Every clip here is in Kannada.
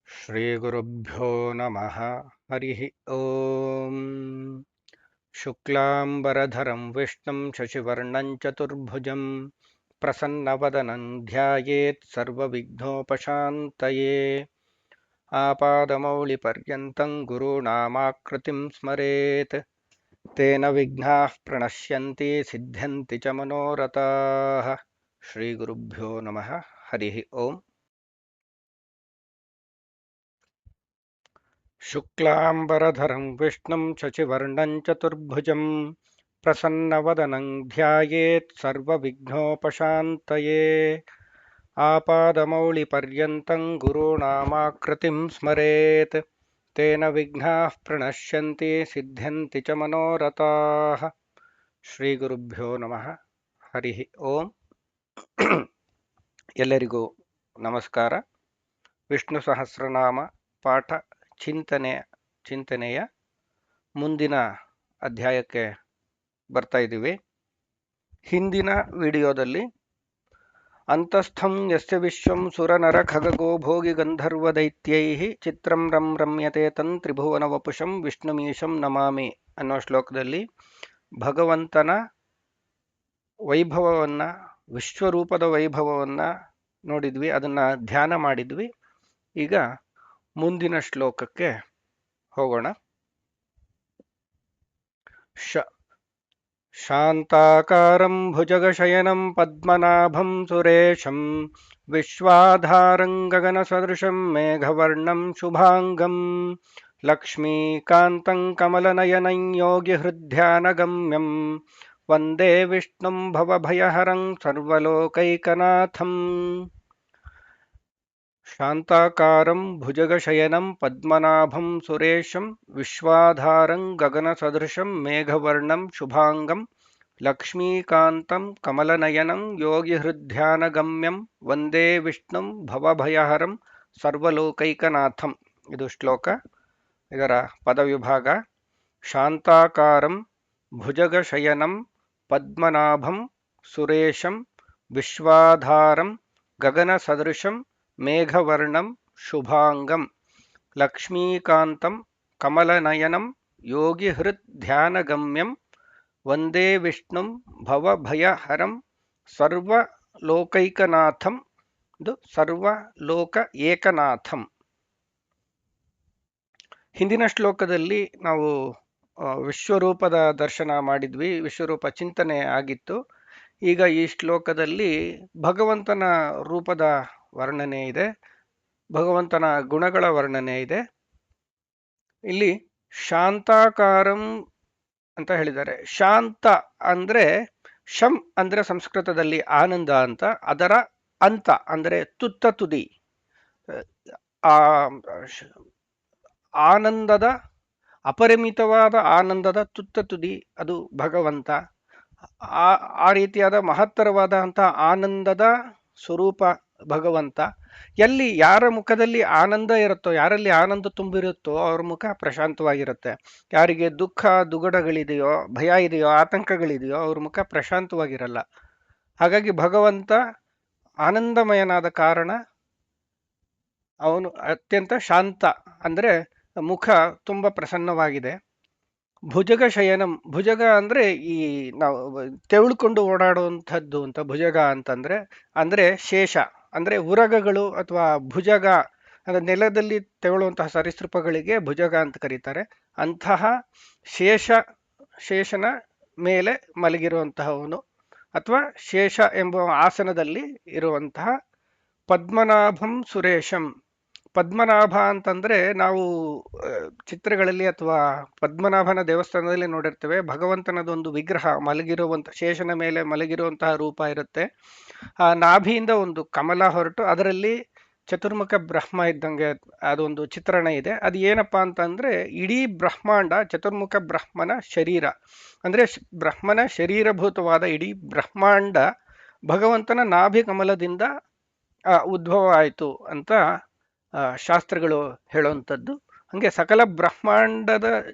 ಶ್ರೀಗುರುಭ್ಯೋ ನಮಃ. ಹರಿ ಓಂ. ಶುಕ್ಲಾಂಬರಧರಂ ವಿಷ್ಣುಂ ಶಶಿವರ್ಣಂ ಚತುರ್ಭುಜಂ ಪ್ರಸನ್ನವದನಂ ಧ್ಯಾಯೇತ್ ಸರ್ವವಿಘ್ನೋಪಶಾಂತಯೇ. ಆಪಾದಮೌಳಿಪರ್ಯಂತಂ ಗುರುಣಾಮಾಕೃತಿಂ ಸ್ಮರೇತ್. ತೇನ ವಿಘ್ನಾಃ ಪ್ರಣಶ್ಯಂತಿ ಸಿದ್ಧ್ಯಂತಿ ಚ ಮನೋರಥಾಃ. ಶ್ರೀಗುರುಭ್ಯೋ ನಮಃ. ಹರಿ ಓಂ. ಶುಕ್ಲಾಂಬರಧರಂ ವಿಷ್ಣುಂ ಶಶಿವರ್ಣಂ ಚತುರ್ಭುಜಂ ಪ್ರಸನ್ನವದನಂ ಧ್ಯಾಯೇತ್ ಸರ್ವವಿಘ್ನೋಪಶಾಂತಯೇ. ಆಪಾದಮೌಳಿಪರ್ಯಂತಂ ಗುರುಣಾಮಾಕೃತಿಂ ಸ್ಮರೇತ್. ತೇನ ವಿಘ್ನಾಃ ಪ್ರಣಶ್ಯಂತಿ ಸಿದ್ಧ್ಯಂತಿ ಚ ಮನೋರಥಾಃ. ಶ್ರೀಗುರುಭ್ಯೋ ನಮಃ. ಹರಿ ಓಂ. ಎಲ್ಲರಿಗೂ ನಮಸ್ಕಾರ. ವಿಷ್ಣು ಸಹಸ್ರನಾಮ ಪಾಠ ಚಿಂತನೆಯ ಮುಂದಿನ ಅಧ್ಯಾಯಕ್ಕೆ ಬರ್ತಾ ಇದ್ದೀವಿ. ಹಿಂದಿನ ವಿಡಿಯೋದಲ್ಲಿ ಅಂತಸ್ಥಂ ಯಸ್ಯ ವಿಶ್ವಂ ಸುರನರ ಖಗಗೋ ಭೋಗಿ ಗಂಧರ್ವ ದೈತ್ಯೈಃ ಚಿತ್ರಂ ರಂ ರಮ್ಯತೆ ತನ್ ತ್ರಿಭುವನ ವಪುಷಂ ವಿಷ್ಣುಮೀಶಂ ನಮಾಮಿ ಅನ್ನೋ ಶ್ಲೋಕದಲ್ಲಿ ಭಗವಂತನ ವೈಭವವನ್ನು, ವಿಶ್ವರೂಪದ ವೈಭವವನ್ನು ನೋಡಿದ್ವಿ, ಅದನ್ನು ಧ್ಯಾನ ಮಾಡಿದ್ವಿ. ಈಗ ಮುಂದಿನ ಶ್ಲೋಕಕ್ಕೆ ಹೋಗೋಣ. ಶಾಂತಾಕಾರಂ ಭುಜಗಶಯನಂ ಪದ್ಮನಾಭಂ ಸುರೇಶಂ ವಿಶ್ವಾಧಾರಂ ಗಗನಸದೃಶಂ ಮೇಘವರ್ಣಂ ಶುಭಾಂಗಂ ಲಕ್ಷ್ಮೀಕಾಂತಂ ಕಮಲನಯನಂ ಯೋಗಿಹೃದ್ಧ್ಯಾನಗಮ್ಯಂ ವಂದೇ ವಿಷ್ಣುಂ ಭವಭಯಹರಂ ಸರ್ವಲೋಕೈಕನಾಥಂ. ಶಾಂತಾಕಾರಂ ಭುಜಗಶಯನಂ ಪದ್ಮನಾಭಂ ಸುರೇಶಂ ವಿಶ್ವಾಧಾರಂ ಗಗನಸದೃಶಂ ಮೇಘವರ್ಣಂ ಶುಭಾಂಗಂ ಲಕ್ಷ್ಮೀಕಾಂತಂ ಕಮಲನಯನಂ ಯೋಗಿಹೃದ್ಧ್ಯಾನಗಮ್ಯಂ ವಂದೇ ವಿಷ್ಣುಂ ಭವಭಯಹರಂ ಸರ್ವಲೋಕೈಕನಾಥಂ. ಇದು ಶ್ಲೋಕ. ಇದರ ಪದವಿಭಾಗ: ಶಾಂತಾಕಾರಂ ಭುಜಗಶಯನಂ ಪದ್ಮನಾಭಂ ಸುರೇಶಂ ವಿಶ್ವಾಧಾರಂ ಗಗನಸದೃಶಂ ಮೇಘವರ್ಣಂ ಶುಭಾಂಗಂ ಲಕ್ಷ್ಮೀಕಾಂತಂ ಕಮಲನಯನಂ ಯೋಗಿಹೃದ್ಧ್ಯಾನಗಮ್ಯಂ ವಂದೇ ವಿಷ್ಣುಂ ಭವಭಯಹರಂ ಸರ್ವಲೋಕೈಕನಾಥಂ. ಇದು ಸರ್ವಲೋಕ ಏಕನಾಥಂ. ಹಿಂದಿನ ಶ್ಲೋಕದಲ್ಲಿ ನಾವು ವಿಶ್ವರೂಪದ ದರ್ಶನ ಮಾಡಿದ್ವಿ, ವಿಶ್ವರೂಪ ಚಿಂತನೆ ಆಗಿತ್ತು. ಈಗ ಈ ಶ್ಲೋಕದಲ್ಲಿ ಭಗವಂತನ ರೂಪದ ವರ್ಣನೆ ಇದೆ, ಭಗವಂತನ ಗುಣಗಳ ವರ್ಣನೆ ಇದೆ. ಇಲ್ಲಿ ಶಾಂತಾಕಾರಂ ಅಂತ ಹೇಳಿದ್ದಾರೆ. ಶಾಂತ ಅಂದ್ರೆ ಶಂ ಅಂದ್ರೆ ಸಂಸ್ಕೃತದಲ್ಲಿ ಆನಂದ ಅಂತ, ಅದರ ಅಂತ ಅಂದ್ರೆ ತುತ್ತ ತುದಿ, ಆನಂದದ ಅಪರಿಮಿತವಾದ ಆನಂದದ ತುತ್ತ ತುದಿ ಅದು ಭಗವಂತ. ಆ ರೀತಿಯಾದ ಮಹತ್ತರವಾದಂತಹ ಆನಂದದ ಸ್ವರೂಪ ಭಗವಂತ. ಎಲ್ಲಿ ಯಾರ ಮುಖದಲ್ಲಿ ಆನಂದ ಇರುತ್ತೋ, ಯಾರಲ್ಲಿ ಆನಂದ ತುಂಬಿರುತ್ತೋ ಅವ್ರ ಮುಖ ಪ್ರಶಾಂತವಾಗಿರುತ್ತೆ. ಯಾರಿಗೆ ದುಃಖ ದುಗಡಗಳಿದೆಯೋ, ಭಯ ಇದೆಯೋ, ಆತಂಕಗಳಿದೆಯೋ ಅವ್ರ ಮುಖ ಪ್ರಶಾಂತವಾಗಿರಲ್ಲ. ಹಾಗಾಗಿ ಭಗವಂತ ಆನಂದಮಯನಾದ ಕಾರಣ ಅವನು ಅತ್ಯಂತ ಶಾಂತ, ಅಂದ್ರೆ ಮುಖ ತುಂಬ ಪ್ರಸನ್ನವಾಗಿದೆ. ಭುಜಗ ಶಯನಂ, ಭುಜಗ ಅಂದ್ರೆ ಈ ನಾವು ತೆವಳ್ಕೊಂಡು ಓಡಾಡುವಂಥದ್ದು ಅಂತ ಭುಜಗ ಅಂತಂದ್ರೆ, ಅಂದ್ರೆ ಶೇಷ ಅಂದ್ರೆ ಉರಗಗಳು ಅಥವಾ ಭುಜಗ ಅಂದ್ರೆ ನೆಲದಲ್ಲಿ ತೆವಳುವಂತಹ ಸರೀಸೃಪಗಳಿಗೆ ಭುಜಗ ಅಂತ ಕರೀತಾರೆ. ಅಂತಹ ಶೇಷನ ಮೇಲೆ ಮಲಗಿರುವಂತಹವನು ಅಥವಾ ಶೇಷ ಎಂಬ ಆಸನದಲ್ಲಿ ಇರುವಂತಹ ಪದ್ಮನಾಭಂ ಸುರೇಶಂ. ಪದ್ಮನಾಭ ಅಂತಂದ್ರೆ ನಾವು ಚಿತ್ರಗಳಲ್ಲಿ ಅಥವಾ ಪದ್ಮನಾಭನ ದೇವಸ್ಥಾನದಲ್ಲಿ ನೋಡಿರ್ತೇವೆ. ಭಗವಂತನದೊಂದು ವಿಗ್ರಹ ಮಲಗಿರುವಂತ, ಶೇಷನ ಮೇಲೆ ಮಲಗಿರುವಂತಹ ರೂಪ ಇರುತ್ತೆ. ಆ ನಾಭಿಯಿಂದ ಒಂದು ಕಮಲ ಹೊರಟು ಅದರಲ್ಲಿ ಚತುರ್ಮುಖ ಬ್ರಹ್ಮ ಇದ್ದಂಗೆ ಅದೊಂದು ಚಿತ್ರಣ ಇದೆ. ಅದು ಏನಪ್ಪಾ ಅಂತಂದ್ರೆ ಇಡೀ ಬ್ರಹ್ಮಾಂಡ ಚತುರ್ಮುಖ ಬ್ರಹ್ಮನ ಶರೀರ, ಅಂದ್ರೆ ಬ್ರಹ್ಮನ ಶರೀರಭೂತವಾದ ಇಡೀ ಬ್ರಹ್ಮಾಂಡ ಭಗವಂತನ ನಾಭಿ ಕಮಲದಿಂದ ಉದ್ಭವ ಆಯಿತು ಅಂತ ಶಾಸ್ತ್ರಗಳು ಹೇಳುವಂಥದ್ದು. ಹಂಗೆ ಸಕಲ ಬ್ರಹ್ಮಾಂಡದ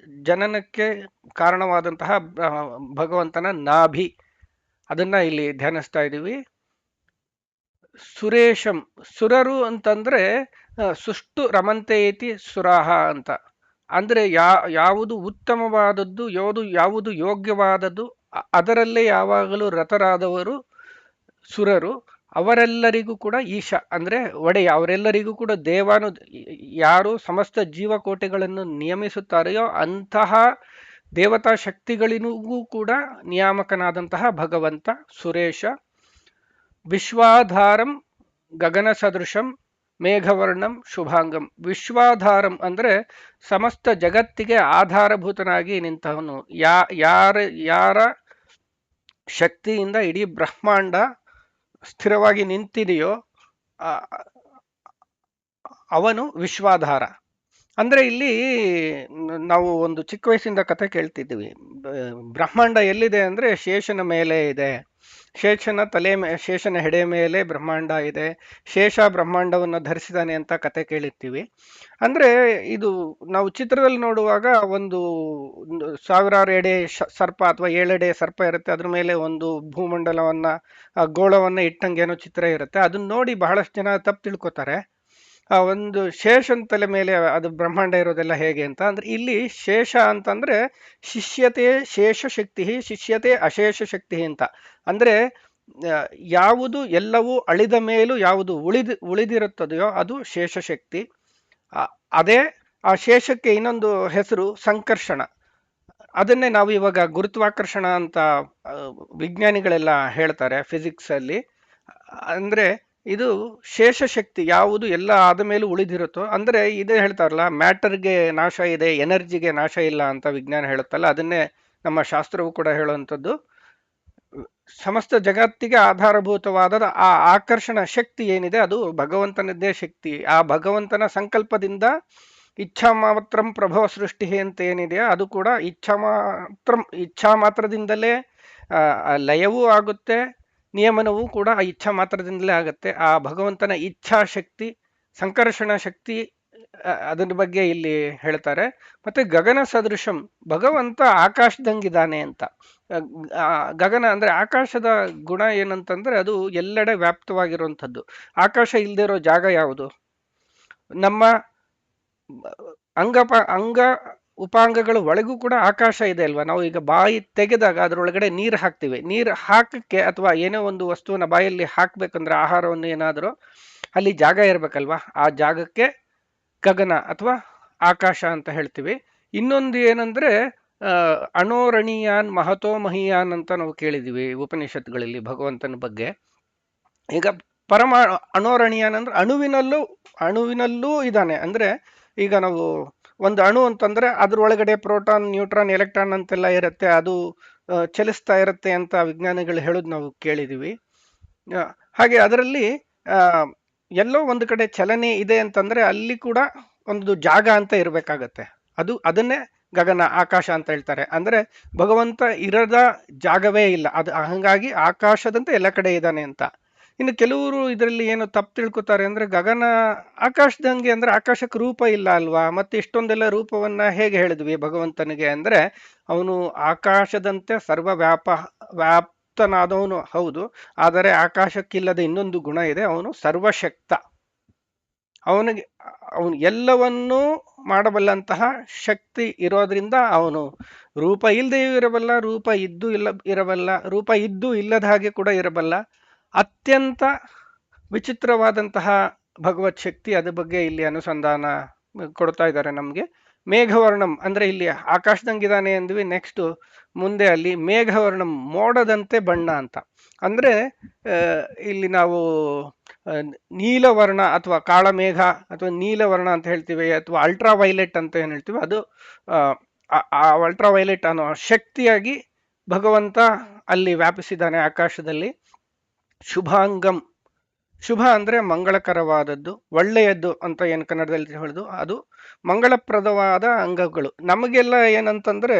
ಜನನಕ್ಕೆ ಕಾರಣವಾದಂತಹ ಭಗವಂತನ ನಾಭಿ, ಅದನ್ನ ಇಲ್ಲಿ ಧ್ಯಾನಿಸ್ತಾ ಇದ್ದೀವಿ. ಸುರೇಶಂ. ಸುರರು ಅಂತಂದ್ರೆ ಸುಷ್ಟು ರಮಂತೆ ಇತಿ ಸುರಾಹ ಅಂತ. ಅಂದ್ರೆ ಯಾವುದು ಉತ್ತಮವಾದದ್ದು, ಯಾವುದು ಯೋಗ್ಯವಾದದ್ದು ಅದರಲ್ಲೇ ಯಾವಾಗಲೂ ರತರಾದವರು ಸುರರು. ಅವರೆಲ್ಲರಿಗೂ ಕೂಡ ಈಶ ಅಂದ್ರೆ ಒಡೆಯ, ಅವರೆಲ್ಲರಿಗೂ ಕೂಡ ದೇವಾನು. ಯಾರು ಸಮಸ್ತ ಜೀವಕೋಟಿಗಳನ್ನು ನಿಯಮಿಸುತ್ತಾರೆಯೋ ಅಂತಹ ದೇವತಾ ಶಕ್ತಿಗಳಿಗೂ ಕೂಡ ನಿಯಾಮಕನಾದಂತಹ ಭಗವಂತ ಸುರೇಶ. ವಿಶ್ವಾಧಾರಂ ಗಗನ ಸದೃಶಂ ಮೇಘವರ್ಣಂ ಶುಭಾಂಗಂ. ವಿಶ್ವಾಧಾರಂ ಅಂದ್ರೆ ಸಮಸ್ತ ಜಗತ್ತಿಗೆ ಆಧಾರಭೂತನಾಗಿ ನಿಂತವನು. ಯಾರ ಯಾರ ಶಕ್ತಿಯಿಂದ ಇಡೀ ಬ್ರಹ್ಮಾಂಡ ಸ್ಥಿರವಾಗಿ ನಿಂತಿದೆಯೋ ಅವನು ವಿಶ್ವಾಧಾರ. ಅಂದ್ರೆ ಇಲ್ಲಿ ನಾವು ಒಂದು ಚಿಕ್ಕ ವಯಸ್ಸಿಂದ ಕಥೆ ಕೇಳ್ತಿದ್ದೀವಿ. ಬ್ರಹ್ಮಾಂಡ ಎಲ್ಲಿದೆ ಅಂದ್ರೆ ಶೇಷನ ಮೇಲೆ ಇದೆ. ಶೇಷನ ಹೆಡೆ ಮೇಲೆ ಬ್ರಹ್ಮಾಂಡ ಇದೆ. ಶೇಷ ಬ್ರಹ್ಮಾಂಡವನ್ನು ಧರಿಸಿದಾನೆ ಅಂತ ಕತೆ ಕೇಳಿರ್ತೀವಿ. ಅಂದ್ರೆ ಇದು ನಾವು ಚಿತ್ರದಲ್ಲಿ ನೋಡುವಾಗ ಒಂದು ಸಾವಿರಾರು ಎಡೆ ಸರ್ಪ ಅಥವಾ 7 ಎಡೆ ಸರ್ಪ ಇರುತ್ತೆ. ಅದ್ರ ಮೇಲೆ ಒಂದು ಭೂಮಂಡಲವನ್ನ ಗೋಳವನ್ನ ಇಟ್ಟಂಗೇನೋ ಚಿತ್ರ ಇರುತ್ತೆ. ಅದನ್ನ ನೋಡಿ ಬಹಳಷ್ಟು ಜನ ತಪ್ಪು ತಿಳ್ಕೊತಾರೆ. ಒಂದು ಶೇಷನ್ ತಲೆ ಮೇಲೆ ಅದು ಬ್ರಹ್ಮಾಂಡ ಇರೋದೆಲ್ಲ ಹೇಗೆ ಅಂತ. ಅಂದ್ರೆ ಇಲ್ಲಿ ಶೇಷ ಅಂತಂದ್ರೆ ಶಿಷ್ಯತೆ ಶೇಷ ಶಕ್ತಿ, ಶಿಷ್ಯತೆ ಅಶೇಷ ಶಕ್ತಿ ಅಂತ. ಅಂದ್ರೆ ಯಾವುದು ಎಲ್ಲವೂ ಅಳಿದ ಮೇಲೂ ಯಾವುದು ಉಳಿದಿರುತ್ತದೆಯೋ ಅದು ಶೇಷಶಕ್ತಿ. ಅದೇ ಆ ಶೇಷಕ್ಕೆ ಇನ್ನೊಂದು ಹೆಸರು ಸಂಕರ್ಷಣ. ಅದನ್ನೇ ನಾವು ಇವಾಗ ಗುರುತ್ವಾಕರ್ಷಣ ಅಂತ ವಿಜ್ಞಾನಿಗಳೆಲ್ಲ ಹೇಳ್ತಾರೆ ಫಿಸಿಕ್ಸ್ ಅಲ್ಲಿ. ಅಂದ್ರೆ ಇದು ಶೇಷಶಕ್ತಿ, ಯಾವುದು ಎಲ್ಲ ಆದ ಮೇಲೂ ಉಳಿದಿರುತ್ತೋ. ಅಂದ್ರೆ ಇದೇ ಹೇಳ್ತಾರಲ್ಲ, ಮ್ಯಾಟರ್ಗೆ ನಾಶ ಇದೆ, ಎನರ್ಜಿಗೆ ನಾಶ ಇಲ್ಲ ಅಂತ ವಿಜ್ಞಾನ ಹೇಳುತ್ತಲ್ಲ, ಅದನ್ನೇ ನಮ್ಮ ಶಾಸ್ತ್ರವು ಕೂಡ ಹೇಳುವಂಥದ್ದು. ಸಮಸ್ತ ಜಗತ್ತಿಗೆ ಆಧಾರಭೂತವಾದ ಆ ಆಕರ್ಷಣ ಶಕ್ತಿ ಏನಿದೆ ಅದು ಭಗವಂತನದ್ದೇ ಶಕ್ತಿ. ಆ ಭಗವಂತನ ಸಂಕಲ್ಪದಿಂದ ಇಚ್ಛಾ ಮಾತ್ರಂ ಪ್ರಭವ ಸೃಷ್ಟಿ ಅಂತ ಏನಿದೆಯೋ ಅದು ಕೂಡ ಇಚ್ಛಾ ಮಾತ್ರದಿಂದಲೇ ಲಯವೂ ಆಗುತ್ತೆ, ನಿಯಮನವೂ ಕೂಡ ಆ ಇಚ್ಛಾ ಮಾತ್ರದಿಂದಲೇ ಆಗುತ್ತೆ. ಆ ಭಗವಂತನ ಇಚ್ಛಾಶಕ್ತಿ, ಸಂಕರ್ಷಣ ಶಕ್ತಿ, ಅದರ ಬಗ್ಗೆ ಇಲ್ಲಿ ಹೇಳ್ತಾರೆ. ಮತ್ತೆ ಗಗನ ಸದೃಶಂ, ಭಗವಂತ ಆಕಾಶದಂಗಿದ್ದಾನೆ ಅಂತ. ಗಗನ ಅಂದ್ರೆ ಆಕಾಶದ ಗುಣ ಏನಂತಂದ್ರೆ ಅದು ಎಲ್ಲೆಡೆ ವ್ಯಾಪ್ತವಾಗಿರುವಂಥದ್ದು. ಆಕಾಶ ಇಲ್ಲದೆ ಇರೋ ಜಾಗ ಯಾವುದು? ನಮ್ಮ ಅಂಗ ಉಪಾಂಗಗಳ ಒಳಗೂ ಕೂಡ ಆಕಾಶ ಇದೆ ಅಲ್ವಾ. ನಾವು ಈಗ ಬಾಯಿ ತೆಗೆದಾಗ ಅದರೊಳಗಡೆ ನೀರು ಹಾಕ್ತಿವಿ. ನೀರು ಹಾಕಕ್ಕೆ ಅಥವಾ ಏನೋ ಒಂದು ವಸ್ತುವನ್ನ ಬಾಯಲ್ಲಿ ಹಾಕ್ಬೇಕಂದ್ರೆ ಆಹಾರವನ್ನು ಏನಾದರೂ, ಅಲ್ಲಿ ಜಾಗ ಇರ್ಬೇಕಲ್ವಾ. ಆ ಜಾಗಕ್ಕೆ ಗಗನ ಅಥವಾ ಆಕಾಶ ಅಂತ ಹೇಳ್ತೀವಿ. ಇನ್ನೊಂದು ಏನಂದ್ರೆ ಅಣೋರಣೀಯಾನ್ ಮಹತೋ ಮಹೀಯಾನ್ ಅಂತ ನಾವು ಕೇಳಿದೀವಿ ಉಪನಿಷತ್ಗಳಲ್ಲಿ ಭಗವಂತನ ಬಗ್ಗೆ. ಈಗ ಅಣೋರಣೀಯಾನ್ ಅಂದ್ರೆ ಅಣುವಿನಲ್ಲೂ ಇದ್ದಾನೆ. ಅಂದ್ರೆ ಈಗ ನಾವು ಒಂದು ಅಣು ಅಂತಂದ್ರೆ ಅದ್ರೊಳಗಡೆ ಪ್ರೋಟಾನ್, ನ್ಯೂಟ್ರಾನ್, ಎಲೆಕ್ಟ್ರಾನ್ ಅಂತೆಲ್ಲ ಇರುತ್ತೆ, ಅದು ಚಲಿಸ್ತಾ ಇರುತ್ತೆ ಅಂತ ವಿಜ್ಞಾನಿಗಳು ಹೇಳೋದು ನಾವು ಕೇಳಿದೀವಿ. ಹಾಗೆ ಅದರಲ್ಲಿ ಎಲ್ಲೋ ಒಂದು ಕಡೆ ಚಲನೆ ಇದೆ ಅಂತಂದ್ರೆ ಅಲ್ಲಿ ಕೂಡ ಒಂದು ಜಾಗ ಅಂತ ಇರಬೇಕಾಗತ್ತೆ. ಅದನ್ನೇ ಗಗನ ಆಕಾಶ ಅಂತ ಹೇಳ್ತಾರೆ. ಅಂದ್ರೆ ಭಗವಂತ ಇರದ ಜಾಗವೇ ಇಲ್ಲ, ಅದು ಹಂಗಾಗಿ ಆಕಾಶದಂತೆ ಎಲ್ಲ ಕಡೆ ಇದ್ದಾನೆ ಅಂತ. ಇನ್ನು ಕೆಲವರು ಇದರಲ್ಲಿ ಏನು ತಪ್ಪು ತಿಳ್ಕೊತಾರೆ ಅಂದ್ರೆ ಗಗನ ಆಕಾಶದಂಗೆ ಅಂದ್ರೆ ಆಕಾಶಕ್ಕೆ ರೂಪ ಇಲ್ಲ ಅಲ್ವಾ, ಮತ್ತೆ ಇಷ್ಟೊಂದೆಲ್ಲ ರೂಪವನ್ನ ಹೇಗೆ ಹೇಳಿದ್ವಿ ಭಗವಂತನಿಗೆ ಅಂದ್ರೆ ಅವನು ಆಕಾಶದಂತೆ ವ್ಯಾಪ್ತನಾದವನು ಹೌದು. ಆದರೆ ಆಕಾಶಕ್ಕಿಲ್ಲದ ಇನ್ನೊಂದು ಗುಣ ಇದೆ, ಅವನು ಸರ್ವಶಕ್ತ. ಅವನು ಎಲ್ಲವನ್ನೂ ಮಾಡಬಲ್ಲಂತಹ ಶಕ್ತಿ ಇರೋದ್ರಿಂದ ಅವನು ರೂಪ ಇಲ್ಲದೆಯೂ ಇರಬಲ್ಲ, ರೂಪ ಇದ್ದು ಇಲ್ಲದ ಹಾಗೆ ಕೂಡ ಇರಬಲ್ಲ. ಅತ್ಯಂತ ವಿಚಿತ್ರವಾದಂತಹ ಭಗವತ್ ಶಕ್ತಿ. ಅದ್ರ ಬಗ್ಗೆ ಇಲ್ಲಿ ಅನುಸಂಧಾನ ಕೊಡ್ತಾ ಇದ್ದಾರೆ ನಮ್ಗೆ. ಮೇಘವರ್ಣಂ ಅಂದ್ರೆ ಇಲ್ಲಿ ಆಕಾಶದಂಗಿದಾನೆ ಅಂದ್ವಿ, ನೆಕ್ಸ್ಟ್ ಮುಂದೆ ಅಲ್ಲಿ ಮೇಘವರ್ಣಂ ಮೋಡದಂತೆ ಬಣ್ಣ ಅಂತ. ಅಂದ್ರೆ ಇಲ್ಲಿ ನಾವು ನೀಲವರ್ಣ ಅಥವಾ ಕಾಳಮೇಘ ಅಥವಾ ನೀಲವರ್ಣ ಅಂತ ಹೇಳ್ತೀವಿ, ಅಥವಾ ಅಲ್ಟ್ರಾ ವೈಲೆಟ್ ಅಂತ ಏನ್ ಹೇಳ್ತೀವಿ, ಅದು ಆ ಅಲ್ಟ್ರಾ ವೈಲೆಟ್ ಅನ್ನೋ ಶಕ್ತಿಯಾಗಿ ಭಗವಂತ ಅಲ್ಲಿ ವ್ಯಾಪಿಸಿದ್ದಾನೆ ಆಕಾಶದಲ್ಲಿ. ಶುಭಾಂಗಂ, ಶುಭ ಅಂದ್ರೆ ಮಂಗಳಕರವಾದದ್ದು, ಒಳ್ಳೆಯದ್ದು ಅಂತ ಏನು ಕನ್ನಡದಲ್ಲಿ ಹೇಳುದು, ಅದು ಮಂಗಳಪ್ರದವಾದ ಅಂಗಗಳು. ನಮಗೆಲ್ಲ ಏನಂತಂದ್ರೆ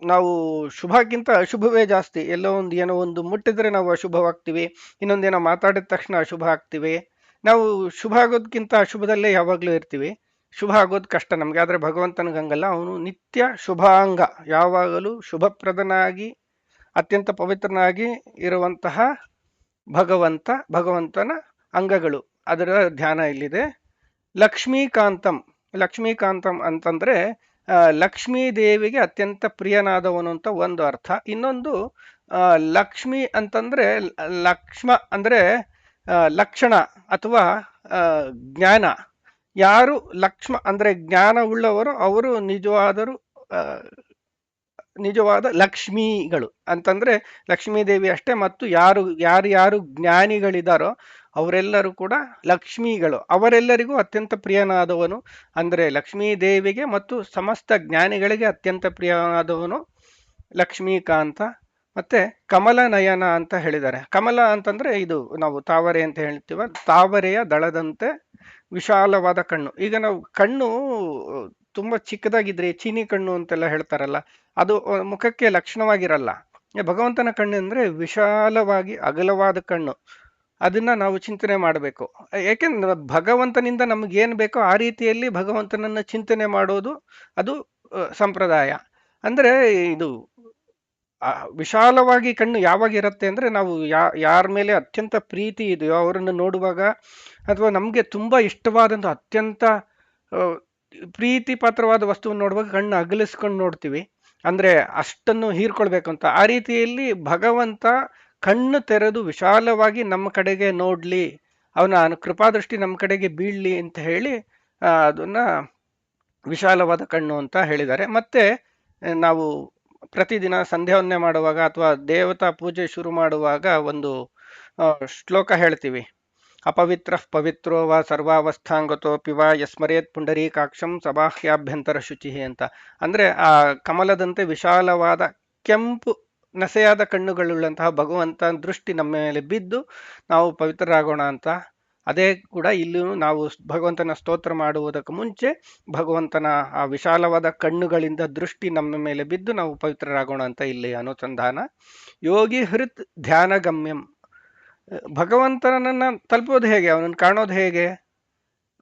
ನಾವು ಶುಭಕ್ಕಿಂತ ಅಶುಭವೇ ಜಾಸ್ತಿ. ಎಲ್ಲೋ ಏನೋ ಒಂದು ಮುಟ್ಟಿದ್ರೆ ನಾವು ಅಶುಭವಾಗ್ತೀವಿ, ಇನ್ನೊಂದೇನೋ ಮಾತಾಡಿದ ತಕ್ಷಣ ಅಶುಭ ಆಗ್ತೀವಿ. ನಾವು ಶುಭ ಆಗೋದಕ್ಕಿಂತ ಅಶುಭದಲ್ಲೇ ಯಾವಾಗಲೂ ಇರ್ತೀವಿ. ಶುಭ ಆಗೋದು ಕಷ್ಟ ನಮ್ಗೆ. ಆದ್ರೆ ಭಗವಂತನಿಗೆ ಹಂಗಲ್ಲ, ಅವನು ನಿತ್ಯ ಶುಭಾಂಗ, ಯಾವಾಗಲೂ ಶುಭಪ್ರದನಾಗಿ ಅತ್ಯಂತ ಪವಿತ್ರನಾಗಿ ಇರುವಂತಹ ಭಗವಂತನ ಅಂಗಗಳು, ಅದರ ಧ್ಯಾನ ಇಲ್ಲಿದೆ. ಲಕ್ಷ್ಮೀಕಾಂತಂ, ಲಕ್ಷ್ಮೀಕಾಂತಂ ಅಂತಂದ್ರೆ ಲಕ್ಷ್ಮೀ ದೇವಿಗೆ ಅತ್ಯಂತ ಪ್ರಿಯನಾದವನು ಅಂತ ಒಂದು ಅರ್ಥ. ಇನ್ನೊಂದು ಲಕ್ಷ್ಮಿ ಅಂತಂದ್ರೆ ಲಕ್ಷ್ಮ ಅಂದ್ರೆ ಲಕ್ಷಣ ಅಥವಾ ಜ್ಞಾನ. ಯಾರು ಲಕ್ಷ್ಮ ಅಂದ್ರೆ ಜ್ಞಾನ ಉಳ್ಳವರು ಅವರು ನಿಜವಾದ ಲಕ್ಷ್ಮೀಗಳು ಅಂತಂದ್ರೆ ಲಕ್ಷ್ಮೀ ದೇವಿ ಅಷ್ಟೇ. ಮತ್ತು ಯಾರು ಜ್ಞಾನಿಗಳಿದಾರೋ ಅವರೆಲ್ಲರೂ ಕೂಡ ಲಕ್ಷ್ಮೀಗಳು. ಅವರೆಲ್ಲರಿಗೂ ಅತ್ಯಂತ ಪ್ರಿಯನಾದವನು ಅಂದ್ರೆ ಲಕ್ಷ್ಮೀ ದೇವಿಗೆ ಮತ್ತು ಸಮಸ್ತ ಜ್ಞಾನಿಗಳಿಗೆ ಅತ್ಯಂತ ಪ್ರಿಯನಾದವನು ಲಕ್ಷ್ಮೀಕಾಂತ. ಮತ್ತೆ ಕಮಲ ನಯನ ಅಂತ ಹೇಳಿದ್ದಾರೆ. ಕಮಲ ಅಂತಂದ್ರೆ ಇದು ನಾವು ತಾವರೆ ಅಂತ ಹೇಳ್ತೀವ, ತಾವರೆಯ ದಳದಂತೆ ವಿಶಾಲವಾದ ಕಣ್ಣು. ಈಗ ನಾವು ಕಣ್ಣು ತುಂಬಾ ಚಿಕ್ಕದಾಗಿದ್ರೆ ಚೀನಿ ಕಣ್ಣು ಅಂತೆಲ್ಲ ಹೇಳ್ತಾರಲ್ಲ, ಅದು ಮುಖಕ್ಕೆ ಲಕ್ಷಣವಾಗಿರಲ್ಲ. ಭಗವಂತನ ಕಣ್ಣು ಅಂದ್ರೆ ವಿಶಾಲವಾಗಿ ಅಗಲವಾದ ಕಣ್ಣು. ಅದನ್ನ ನಾವು ಚಿಂತನೆ ಮಾಡಬೇಕು. ಯಾಕೆಂದ್ರೆ ಭಗವಂತನಿಂದ ನಮ್ಗೇನ್ ಬೇಕೋ ಆ ರೀತಿಯಲ್ಲಿ ಭಗವಂತನನ್ನ ಚಿಂತನೆ ಮಾಡೋದು ಅದು ಸಂಪ್ರದಾಯ. ಅಂದ್ರೆ ಇದು ವಿಶಾಲವಾಗಿ ಕಣ್ಣು ಯಾವಾಗ ಇರುತ್ತೆ ಅಂದ್ರೆ ನಾವು ಯಾರ ಮೇಲೆ ಅತ್ಯಂತ ಪ್ರೀತಿ ಇದೆಯೋ ಅವರನ್ನು ನೋಡುವಾಗ, ಅಥವಾ ನಮ್ಗೆ ತುಂಬಾ ಇಷ್ಟವಾದಂತ ಅತ್ಯಂತ ಪ್ರೀತಿ ಪಾತ್ರವಾದ ವಸ್ತುವನ್ನು ನೋಡುವಾಗ ಕಣ್ಣು ಅಗಲಿಸ್ಕೊಂಡು ನೋಡ್ತೀವಿ. ಅಂದ್ರೆ ಅಷ್ಟನ್ನು ಹೀರ್ಕೊಳ್ಬೇಕು ಅಂತ. ಆ ರೀತಿಯಲ್ಲಿ ಭಗವಂತ ಕಣ್ಣು ತೆರೆದು ವಿಶಾಲವಾಗಿ ನಮ್ಮ ಕಡೆಗೆ ನೋಡ್ಲಿ, ಅವನ ಕೃಪಾದೃಷ್ಟಿ ನಮ್ಮ ಕಡೆಗೆ ಬೀಳ್ಲಿ ಅಂತ ಹೇಳಿ ಅದನ್ನ ವಿಶಾಲವಾದ ಕಣ್ಣು ಅಂತ ಹೇಳಿದ್ದಾರೆ. ಮತ್ತೆ ನಾವು ಪ್ರತಿದಿನ ಸಂಧ್ಯಾವಂದನೆ ಮಾಡುವಾಗ ಅಥವಾ ದೇವತಾ ಪೂಜೆ ಶುರು ಮಾಡುವಾಗ ಒಂದು ಶ್ಲೋಕ ಹೇಳ್ತೀವಿ. ಅಪವಿತ್ರ ಪವಿತ್ರೋ ವಾ ಸರ್ವಾವಸ್ಥಾಂಗತೋಪಿ ವಾ ಯಸ್ಮರೇತ್ ಪುಂಡರೀಕಾಕ್ಷಂ ಸಬಾಹ್ಯಾಭ್ಯಂತರ ಶುಚಿ ಅಂತ. ಅಂದ್ರೆ ಆ ಕಮಲದಂತೆ ವಿಶಾಲವಾದ ಕೆಂಪು ನಸೆಯಾದ ಕಣ್ಣುಗಳುಳ್ಳಂತಹ ಭಗವಂತನ ದೃಷ್ಟಿ ನಮ್ಮ ಮೇಲೆ ಬಿದ್ದು ನಾವು ಪವಿತ್ರರಾಗೋಣ ಅಂತ. ಅದೇ ಕೂಡ ಇಲ್ಲಿಯೂ ನಾವು ಭಗವಂತನ ಸ್ತೋತ್ರ ಮಾಡುವುದಕ್ಕೆ ಮುಂಚೆ ಭಗವಂತನ ಆ ವಿಶಾಲವಾದ ಕಣ್ಣುಗಳಿಂದ ದೃಷ್ಟಿ ನಮ್ಮ ಮೇಲೆ ಬಿದ್ದು ನಾವು ಪವಿತ್ರರಾಗೋಣ ಅಂತ ಇಲ್ಲಿ ಅನುಸಂಧಾನ. ಯೋಗಿ ಹೃತ್ ಧ್ಯಾನ ಗಮ್ಯಂ. ಭಗವಂತನನ್ನ ತಲುಪೋದು ಹೇಗೆ, ಅವನನ್ನು ಕಾಣೋದು ಹೇಗೆ?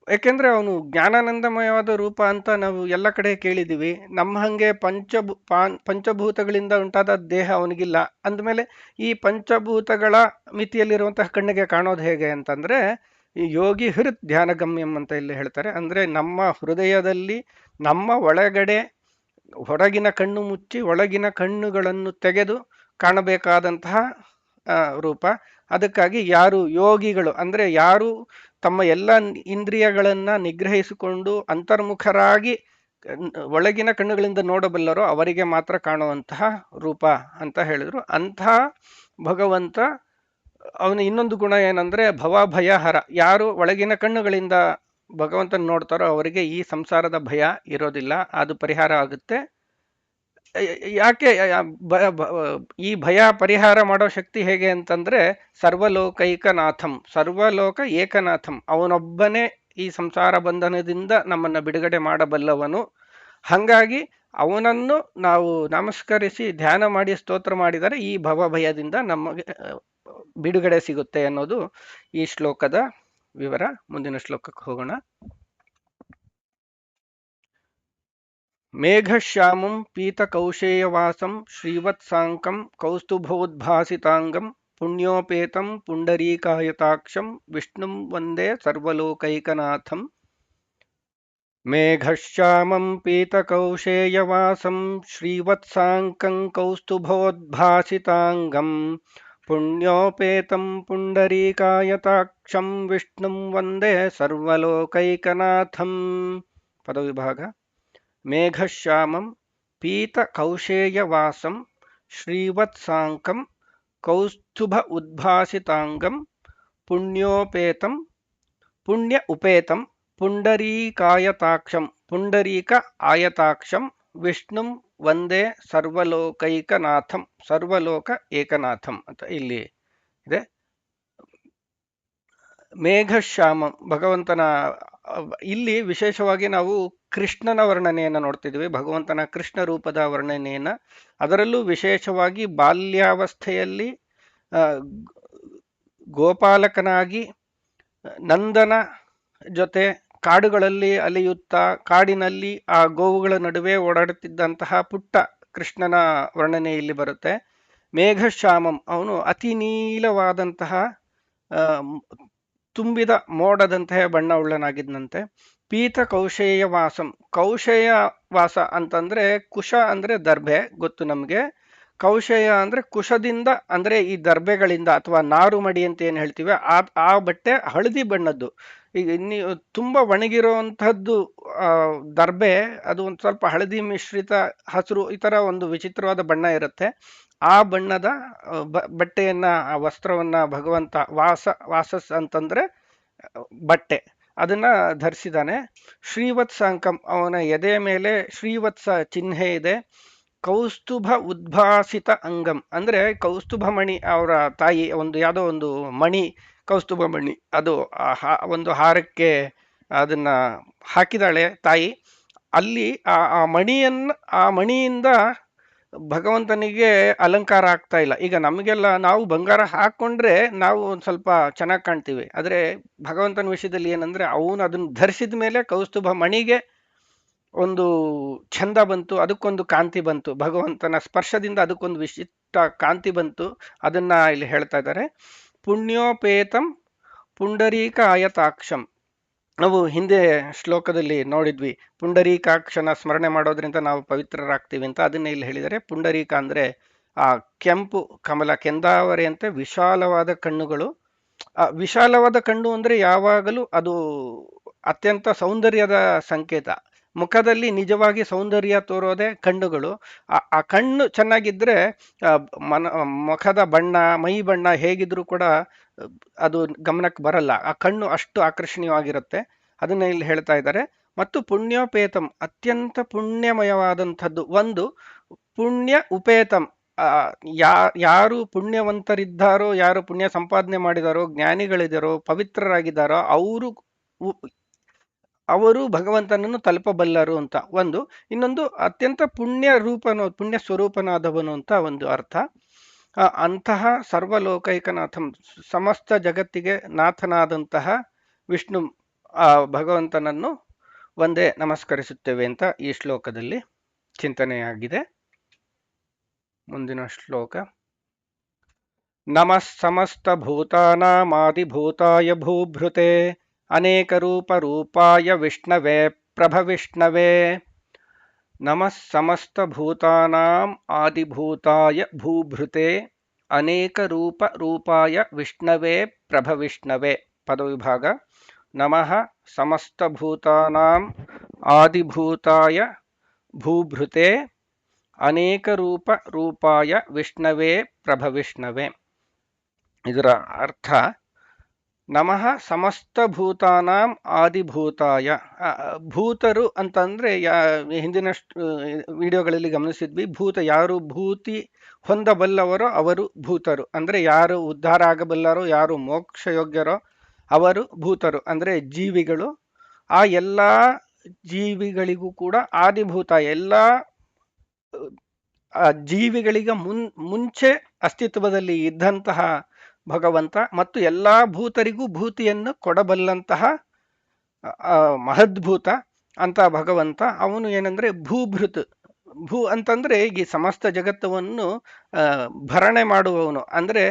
ಯಾಕೆಂದ್ರೆ ಅವನು ಜ್ಞಾನಾನಂದಮಯವಾದ ರೂಪ ಅಂತ ನಾವು ಎಲ್ಲ ಕಡೆ ಕೇಳಿದೀವಿ. ನಮ್ಮ ಹಂಗೆ ಪಂಚಭೂತಗಳಿಂದ ಉಂಟಾದ ದೇಹ ಅವನಿಗಿಲ್ಲ. ಅಂದಮೇಲೆ ಈ ಪಂಚಭೂತಗಳ ಮಿತಿಯಲ್ಲಿರುವಂತಹ ಕಣ್ಣಿಗೆ ಕಾಣೋದು ಹೇಗೆ ಅಂತಂದ್ರೆ ಯೋಗಿ ಹೃತ್ ಧ್ಯಾನ ಗಮ್ಯಂ ಅಂತ ಇಲ್ಲಿ ಹೇಳ್ತಾರೆ. ಅಂದ್ರೆ ನಮ್ಮ ಹೃದಯದಲ್ಲಿ ನಮ್ಮ ಒಳಗಡೆ ಹೊರಗಿನ ಕಣ್ಣು ಮುಚ್ಚಿ ಒಳಗಿನ ಕಣ್ಣುಗಳನ್ನು ತೆಗೆದು ಕಾಣಬೇಕಾದಂತಹ ರೂಪ. ಅದಕ್ಕಾಗಿ ಯಾರು ಯೋಗಿಗಳು ಅಂದ್ರೆ ಯಾರು ತಮ್ಮ ಎಲ್ಲ ಇಂದ್ರಿಯಗಳನ್ನ ನಿಗ್ರಹಿಸಿಕೊಂಡು ಅಂತರ್ಮುಖರಾಗಿ ಒಳಗಿನ ಕಣ್ಣುಗಳಿಂದ ನೋಡಬಲ್ಲರೋ ಅವರಿಗೆ ಮಾತ್ರ ಕಾಣುವಂತಹ ರೂಪ ಅಂತ ಹೇಳಿದ್ರು. ಅಂತಹ ಭಗವಂತ ಅವನ ಇನ್ನೊಂದು ಗುಣ ಏನಂದ್ರೆ ಭವಭಯಹರ. ಯಾರು ಒಳಗಿನ ಕಣ್ಣುಗಳಿಂದ ಭಗವಂತನ ನೋಡ್ತಾರೋ ಅವರಿಗೆ ಈ ಸಂಸಾರದ ಭಯ ಇರೋದಿಲ್ಲ, ಅದು ಪರಿಹಾರ ಆಗುತ್ತೆ. ಯಾಕೆ ಈ ಭಯ ಪರಿಹಾರ ಮಾಡೋ ಶಕ್ತಿ ಹೇಗೆ ಅಂತಂದ್ರೆ ಸರ್ವಲೋಕೈಕನಾಥಂ, ಸರ್ವಲೋಕ ಏಕನಾಥಂ, ಅವನೊಬ್ಬನೇ ಈ ಸಂಸಾರ ಬಂಧನದಿಂದ ನಮ್ಮನ್ನ ಬಿಡುಗಡೆ ಮಾಡಬಲ್ಲವನು. ಹಾಗಾಗಿ ಅವನನ್ನು ನಾವು ನಮಸ್ಕರಿಸಿ ಧ್ಯಾನ ಮಾಡಿ ಸ್ತೋತ್ರ ಮಾಡಿದರೆ ಈ ಭವಭಯದಿಂದ ನಮಗೆ ಬಿಡುಗಡೆ ಸಿಗುತ್ತೆ ಅನ್ನೋದು ಈ ಶ್ಲೋಕದ ವಿವರ. ಮುಂದಿನ ಶ್ಲೋಕಕ್ಕೆ ಹೋಗೋಣ. ಮೇಘಶ್ಯಾಮಂ ಪೀತಕೌಶೇಯವಾಸಂ ಶ್ರೀವತ್ಸಾಂಕಂ ಕೌಸ್ತುಭೋದ್ಭಾಸಿತಾಂಗಂ ಪುಣ್ಯೋಪೇತಂ ಪುಂಡರೀಕಾಯತಾಕ್ಷಂ ವಿಷ್ಣುಂ ವಂದೇ ಸರ್ವಲೋಕೈಕನಾಥಂ. ಮೇಘಶ್ಯಾಮಂ ಪೀತಕೌಶೇಯವಾಸಂ ಶ್ರೀವತ್ಸಾಂಕಂ ಕೌಸ್ತುಭೋದ್ಭಾಸಿತಾಂಗಂ ಪುಣ್ಯೋಪೇತಂ ಪುಂಡರೀಕಾಯತಾಕ್ಷಂ ವಿಷ್ಣುಂ ವಂದೇ ಸರ್ವಲೋಕೈಕನಾಥಂ. ಪದವಿಭಾಗ. ಮೇಘಶ್ಯಾಮಂ ಪೀತಕೌಶೇಯವಾಸಂ ಶ್ರೀವತ್ಸಾಂಕಂ ಕೌಸ್ತುಭ ಉದ್ಭಾಸಿತಾಂಗಂ ಪುಣ್ಯೋಪೇತಂ ಪುಣ್ಯ ಉಪೇತಂ ಪುಂಡರೀಕಾಯತಾಕ್ಷಂ ಪುಂಡರೀಕ ಆಯತಾಕ್ಷಂ ವಿಷ್ಣುಂ ವಂದೇ ಸರ್ವಲೋಕೈಕನಾಥಂ, ಸರ್ವಲೋಕ ಏಕನಾಥಂ ಅಂತ ಇಲ್ಲಿ ಇದೆ. ಮೇಘಶ್ಯಾಮಂ ಭಗವಂತನ, ಇಲ್ಲಿ ವಿಶೇಷವಾಗಿ ನಾವು ಕೃಷ್ಣನ ವರ್ಣನೆಯನ್ನು ನೋಡ್ತಿದ್ವಿ, ಭಗವಂತನ ಕೃಷ್ಣ ರೂಪದ ವರ್ಣನೆಯನ್ನ. ಅದರಲ್ಲೂ ವಿಶೇಷವಾಗಿ ಬಾಲ್ಯಾವಸ್ಥೆಯಲ್ಲಿ ಗೋಪಾಲಕನಾಗಿ ನಂದನ ಜೊತೆ ಕಾಡುಗಳಲ್ಲಿ ಅಲೆಯುತ್ತಾ ಕಾಡಿನಲ್ಲಿ ಆ ಗೋವುಗಳ ನಡುವೆ ಓಡಾಡುತ್ತಿದ್ದಂತಹ ಪುಟ್ಟ ಕೃಷ್ಣನ ವರ್ಣನೆ ಇಲ್ಲಿ ಬರುತ್ತೆ. ಮೇಘಶ್ಯಾಮಂ, ಅವನು ಅತಿ ನೀಲವಾದಂತಹ ಆ, ತುಂಬಿದ ಮೋಡದಂತಹ ಬಣ್ಣವುಳ್ಳನಾಗಿದ್ದಂತೆ. ಪೀತ ಕೌಶೇಯ ವಾಸಂ, ಕೌಶೇಯ ವಾಸ ಅಂತಂದ್ರೆ ಕುಶ ಅಂದ್ರೆ ದರ್ಭೆ ಗೊತ್ತು ನಮ್ಗೆ. ಕೌಶೇಯ ಅಂದ್ರೆ ಕುಶದಿಂದ, ಅಂದ್ರೆ ಈ ದರ್ಭೆಗಳಿಂದ ಅಥವಾ ನಾರು ಮಡಿ ಅಂತ ಏನ್ ಹೇಳ್ತೀವಿ, ಆ ಬಟ್ಟೆ ಹಳದಿ ಬಣ್ಣದ್ದು. ಈಗ ತುಂಬಾ ಒಣಗಿರುವಂತಹದ್ದು ದರ್ಬೆ, ಅದು ಒಂದು ಸ್ವಲ್ಪ ಹಳದಿ ಮಿಶ್ರಿತ ಹಸಿರು ಈ ತರ ಒಂದು ವಿಚಿತ್ರವಾದ ಬಣ್ಣ ಇರುತ್ತೆ. ಆ ಬಣ್ಣದ ಬಟ್ಟೆಯನ್ನ, ಆ ವಸ್ತ್ರವನ್ನ ಭಗವಂತ ವಾಸಸ್ ಅಂತಂದ್ರೆ ಬಟ್ಟೆ, ಅದನ್ನ ಧರಿಸಿದಾನೆ. ಶ್ರೀವತ್ಸಾಂಕಂ, ಅವನ ಎದೆ ಮೇಲೆ ಶ್ರೀವತ್ಸ ಚಿಹ್ನೆ ಇದೆ. ಕೌಸ್ತುಭ ಉದ್ಭಾಸಿತ ಅಂಗಂ, ಅಂದ್ರೆ ಕೌಸ್ತುಭ ಮಣಿ, ಅವರ ತಾಯಿ ಒಂದು ಯಾವುದೋ ಒಂದು ಮಣಿ, ಕೌಸ್ತುಭ ಮಣಿ, ಅದು ಒಂದು ಹಾರಕ್ಕೆ ಅದನ್ನ ಹಾಕಿದಾಳೆ ತಾಯಿ. ಅಲ್ಲಿ ಆ ಮಣಿಯನ್ನ, ಆ ಮಣಿಯಿಂದ ಭಗವಂತನಿಗೆ ಅಲಂಕಾರ ಆಗ್ತಾ ಇಲ್ಲ. ಈಗ ನಮಗೆಲ್ಲ ನಾವು ಬಂಗಾರ ಹಾಕೊಂಡ್ರೆ ನಾವು ಒಂದು ಸ್ವಲ್ಪ ಚೆನ್ನಾಗಿ ಕಾಣ್ತೀವಿ, ಆದ್ರೆ ಭಗವಂತನ ವಿಷಯದಲ್ಲಿ ಏನಂದ್ರೆ ಅವನು ಅದನ್ನ ಧರಿಸಿದ ಮೇಲೆ ಕೌಸ್ತುಭ ಮಣಿಗೆ ಒಂದು ಛಂದ ಬಂತು, ಅದಕ್ಕೊಂದು ಕಾಂತಿ ಬಂತು, ಭಗವಂತನ ಸ್ಪರ್ಶದಿಂದ ಅದಕ್ಕೊಂದು ವಿಶಿಷ್ಟ ಕಾಂತಿ ಬಂತು. ಅದನ್ನ ಇಲ್ಲಿ ಹೇಳ್ತಾ ಇದ್ದಾರೆ. ಪುಣ್ಯೋಪೇತಂ ಪುಂಡರೀಕ ಆಯತಾಕ್ಷಂ, ನಾವು ಹಿಂದೆ ಶ್ಲೋಕದಲ್ಲಿ ನೋಡಿದ್ವಿ, ಪುಂಡರೀಕಾಕ್ಷನ ಸ್ಮರಣೆ ಮಾಡೋದ್ರಿಂದ ನಾವು ಪವಿತ್ರರಾಗ್ತೀವಿ ಅಂತ. ಅದನ್ನೇ ಇಲ್ಲಿ ಹೇಳಿದರೆ. ಪುಂಡರೀಕ ಅಂದ್ರೆ ಆ ಕೆಂಪು ಕಮಲ, ಕೆಂದಾವರೆಯಂತೆ ವಿಶಾಲವಾದ ಕಣ್ಣುಗಳು. ವಿಶಾಲವಾದ ಕಣ್ಣು ಅಂದ್ರೆ ಯಾವಾಗಲೂ ಅದು ಅತ್ಯಂತ ಸೌಂದರ್ಯದ ಸಂಕೇತ. ಮುಖದಲ್ಲಿ ನಿಜವಾಗಿ ಸೌಂದರ್ಯ ತೋರೋದೇ ಕಣ್ಣುಗಳು. ಆ ಕಣ್ಣು ಚೆನ್ನಾಗಿದ್ರೆ ಮುಖದ ಬಣ್ಣ, ಮೈ ಬಣ್ಣ ಹೇಗಿದ್ರು ಕೂಡ ಅದು ಗಮನಕ್ಕೆ ಬರಲ್ಲ. ಆ ಕಣ್ಣು ಅಷ್ಟು ಆಕರ್ಷಣೀಯವಾಗಿರುತ್ತೆ. ಅದನ್ನ ಇಲ್ಲಿ ಹೇಳ್ತಾ ಇದ್ದಾರೆ. ಮತ್ತು ಪುಣ್ಯೋಪೇತಂ, ಅತ್ಯಂತ ಪುಣ್ಯಮಯವಾದಂಥದ್ದು. ಒಂದು ಪುಣ್ಯ ಉಪೇತಂ, ಯಾರು ಪುಣ್ಯವಂತರಿದ್ದಾರೋ, ಯಾರು ಪುಣ್ಯ ಸಂಪಾದನೆ ಮಾಡಿದಾರೋ, ಜ್ಞಾನಿಗಳಿದಾರೋ, ಪವಿತ್ರರಾಗಿದ್ದಾರೋ ಅವರು ಭಗವಂತನನ್ನು ತಲುಪಬಲ್ಲರು ಅಂತ ಒಂದು. ಇನ್ನೊಂದು ಅತ್ಯಂತ ಪುಣ್ಯ ರೂಪನು, ಪುಣ್ಯ ಸ್ವರೂಪನಾದವನು ಅಂತ ಒಂದು ಅರ್ಥ. ಅಂತಹ ಸರ್ವಲೋಕೈಕನಾಥಂ, ಸಮಸ್ತ ಜಗತ್ತಿಗೆ ನಾಥನಾದಂತಹ ವಿಷ್ಣು ಭಗವಂತನನ್ನು ಒಂದೇ ನಮಸ್ಕರಿಸುತ್ತೇವೆ ಅಂತ ಈ ಶ್ಲೋಕದಲ್ಲಿ ಚಿಂತನೆಯಾಗಿದೆ. ಮುಂದಿನ ಶ್ಲೋಕ. ನಮಃ ಸಮಸ್ತ ಭೂತಾನಾಮಾದಿಭೂತಾಯ ಭೂಭೃತೆ ಅನೇಕ ರೂಪ ರೂಪಾಯ ವಿಷ್ಣವೇ ಪ್ರಭವಿಷ್ಣವೇ. ನಮಃ ಸಮಸ್ತ ಭೂತಾನಾಂ ಆದಿಭೂತಾಯ ಭೂಭೃತೆ ಅನೇಕ ರೂಪ ರೂಪಾಯ ವಿಷ್ಣವೇ ಪ್ರಭವಿಷ್ಣವೇ. ಪದವಿಭಾಗ. ನಮಃ ಸಮಸ್ತ ಭೂತಾನಾಂ ಆದಿಭೂತಾಯ ಭೂಭೃತೆ ಅನೇಕ ರೂಪ ರೂಪಾಯ ವಿಷ್ಣವೇ ಪ್ರಭವಿಷ್ಣವೇ. ಇದರ ಅರ್ಥ, ನಮಃ ಸಮಸ್ತ ಭೂತಾನಾಂ ಆದಿಭೂತಾಯ. ಭೂತರು ಅಂತಂದ್ರೆ ಹಿಂದಿನ ವಿಡಿಯೋಗಳಲ್ಲಿ ಗಮನಿಸಿದ್ವಿ, ಭೂತ ಯಾರು ಭೂತಿ ಹೊಂದಬಲ್ಲವರೋ ಅವರು ಭೂತರು. ಅಂದ್ರೆ ಯಾರು ಉದ್ಧಾರ ಆಗಬಲ್ಲರೋ, ಯಾರು ಮೋಕ್ಷ ಯೋಗ್ಯರೋ ಅವರು ಭೂತರು, ಅಂದ್ರೆ ಜೀವಿಗಳು. ಆ ಎಲ್ಲ ಜೀವಿಗಳಿಗೂ ಕೂಡ ಆದಿಭೂತ, ಎಲ್ಲ ಜೀವಿಗಳಿಗೆ ಮುಂಚೆ ಅಸ್ತಿತ್ವದಲ್ಲಿ ಇದ್ದಂತಹ ಭಗವಂತ ಮತ್ತು ಎಲ್ಲಾ ಭೂತರಿಗೂ ಭೂತಿಯನ್ನು ಕೊಡಬಲ್ಲಂತಹ ಮಹದ್ಭೂತ ಅಂತ ಭಗವಂತ. ಅವನು ಏನಂದ್ರೆ ಭೂಭೃತ್. ಭೂ ಅಂತಂದ್ರೆ ಈ ಸಮಸ್ತ ಜಗತ್ತವನ್ನು ಭರಣೆ ಮಾಡುವವನು. ಅಂದ್ರೆ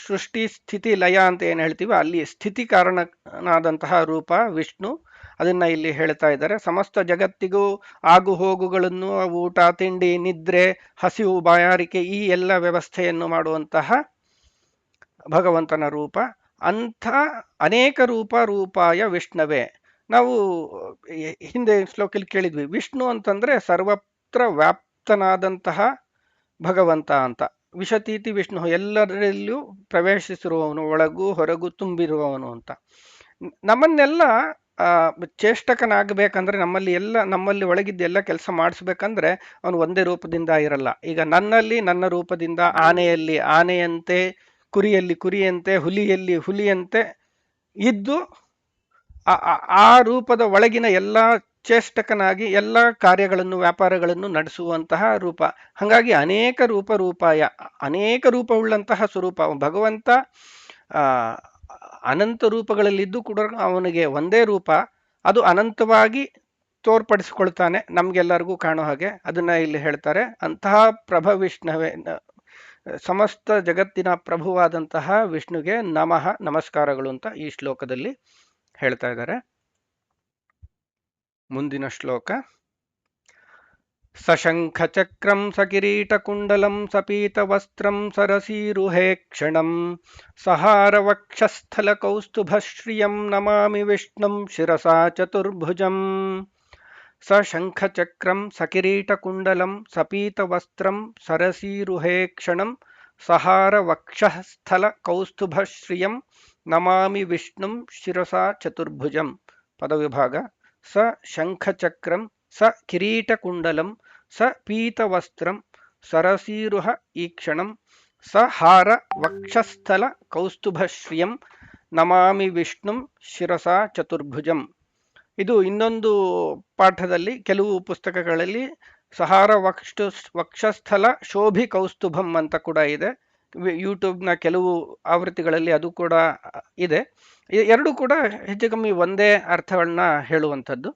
ಸೃಷ್ಟಿ ಸ್ಥಿತಿ ಲಯ ಅಂತ ಏನು ಹೇಳ್ತೀವಿ, ಅಲ್ಲಿ ಸ್ಥಿತಿ ಕಾರಣನಾದಂತಹ ರೂಪ ವಿಷ್ಣು. ಅದನ್ನ ಇಲ್ಲಿ ಹೇಳ್ತಾ ಇದ್ದಾರೆ. ಸಮಸ್ತ ಜಗತ್ತಿಗೂ ಆಗು ಹೋಗುಗಳನ್ನು, ಊಟ ತಿಂಡಿ ನಿದ್ರೆ ಹಸಿವು ಬಾಯಾರಿಕೆ ಈ ಎಲ್ಲ ವ್ಯವಸ್ಥೆಯನ್ನು ಮಾಡುವಂತಹ ಭಗವಂತನ ರೂಪ. ಅಂಥ ಅನೇಕ ರೂಪ ರೂಪಾಯ ವಿಷ್ಣವೇ. ನಾವು ಹಿಂದೆ ಶ್ಲೋಕದಲ್ಲಿ ಕೇಳಿದ್ವಿ, ವಿಷ್ಣು ಅಂತಂದ್ರೆ ಸರ್ವತ್ರ ವ್ಯಾಪ್ತನಾದಂತಹ ಭಗವಂತ ಅಂತ. ವಿಶತೀತಿ ವಿಷ್ಣು, ಎಲ್ಲರಲ್ಲೂ ಪ್ರವೇಶಿಸಿರುವವನು, ಒಳಗೂ ಹೊರಗೂ ತುಂಬಿರುವವನು ಅಂತ. ನಮ್ಮನ್ನೆಲ್ಲ ಚೇಷ್ಟಕನಾಗಬೇಕಂದ್ರೆ, ನಮ್ಮಲ್ಲಿ ಒಳಗಿದ್ದ ಎಲ್ಲ ಕೆಲಸ ಮಾಡಿಸ್ಬೇಕಂದ್ರೆ ಅವನು ಒಂದೇ ರೂಪದಿಂದ ಇರಲ್ಲ. ಈಗ ನನ್ನಲ್ಲಿ ನನ್ನ ರೂಪದಿಂದ ಆನೆಯಲ್ಲಿ ಆನೆಯಂತೆ, ಕುರಿಯಲ್ಲಿ ಕುರಿಯಂತೆ, ಹುಲಿಯಲ್ಲಿ ಹುಲಿಯಂತೆ ಇದ್ದು ಆ ರೂಪದ ಒಳಗಿನ ಎಲ್ಲ ಚೇಷ್ಟಕನಾಗಿ ಎಲ್ಲ ಕಾರ್ಯಗಳನ್ನು ವ್ಯಾಪಾರಗಳನ್ನು ನಡೆಸುವಂತಹ ರೂಪ. ಹಾಗಾಗಿ ಅನೇಕ ರೂಪಾಯ, ಅನೇಕ ರೂಪವುಳ್ಳಂತಹ ಸ್ವರೂಪ ಭಗವಂತ. ಅನಂತ ರೂಪಗಳಲ್ಲಿದ್ದು ಕೂಡ ಅವನಿಗೆ ಒಂದೇ ರೂಪ, ಅದು ಅನಂತವಾಗಿ ತೋರ್ಪಡಿಸಿಕೊಳ್ತಾನೆ ನಮ್ಗೆಲ್ಲರಿಗೂ ಕಾಣೋ ಹಾಗೆ. ಅದನ್ನ ಇಲ್ಲಿ ಹೇಳ್ತಾರೆ. ಅಂತಹ ಪ್ರಭವಿಷ್ಣವೇ, ಸಮಸ್ತ ಜಗತ್ತಿನ ಪ್ರಭುವಾದಂತಹ ವಿಷ್ಣುಗೆ ನಮಃ ನಮಸ್ಕಾರಗಳು ಅಂತ ಈ ಶ್ಲೋಕದಲ್ಲಿ ಹೇಳ್ತಾ ಇದ್ದಾರೆ. ಮುಂದಿನ ಶ್ಲೋಕ. ಸಶಂಖಚಕ್ರಂ ಸಕಿರೀಟಕುಂಡಲಂ ಸಪೀತವಸ್ತ್ರಂ ಸರಸೀರುಹೇ ಕ್ಷಣಂ ಸಹಾರವಕ್ಷಸ್ಥಲಕೌಸ್ತುಭಶ್ರಿಯಂ ನಮಾಮಿ ವಿಷ್ಣುಂ ಶಿರಸಾ ಚತುರ್ಭುಜಂ. ಸಶಂಖಚಕ್ರಂ ಸಕಿರೀಟಕುಂಡಲಂ ಸಪೀತವಸ್ತ್ರಂ ಸರಸೀರುಹೇ ಕ್ಷಣಂ ಸಹಾರವಕ್ಷಸ್ಥಲಕೌಸ್ತುಭಶ್ರಿಯಂ ನಮಾಮಿ ವಿಷ್ಣುಂ ಶಿರಸಾ ಚತುರ್ಭುಜಂ. ಪದವಿಭಾಗ. ಸ ಶಂಖಚಕ್ರಂ ಸ ಕಿರೀಟಕುಂಡಲಂ ಸ ಪೀತವಸ್ತ್ರಂ ಸರಸೀರುಹ ಈಕ್ಷಣಂ ಸ ಹಾರ ವಕ್ಷಸ್ಥಲ ಕೌಸ್ತುಭಶ್ರಿಯಂ ನಮಾಮಿ ವಿಷ್ಣುಂ ಶಿರಸಾ ಚತುರ್ಭುಜಂ. ಇದು ಇನ್ನೊಂದು ಪಾಠದಲ್ಲಿ, ಕೆಲವು ಪುಸ್ತಕಗಳಲ್ಲಿ ಸಹಾರ ವಕ್ಷಸ್ಥಲ ಶೋಭಿ ಕೌಸ್ತುಭಂ ಅಂತ ಕೂಡ ಇದೆ. ಯೂಟ್ಯೂಬ್ನ ಕೆಲವು ಆವೃತ್ತಿಗಳಲ್ಲಿ ಅದು ಕೂಡ ಇದೆ. ಎರಡು ಕೂಡ ಹೆಚ್ಚು ಕಮ್ಮಿ ಒಂದೇ ಅರ್ಥಗಳನ್ನ ಹೇಳುವಂಥದ್ದು.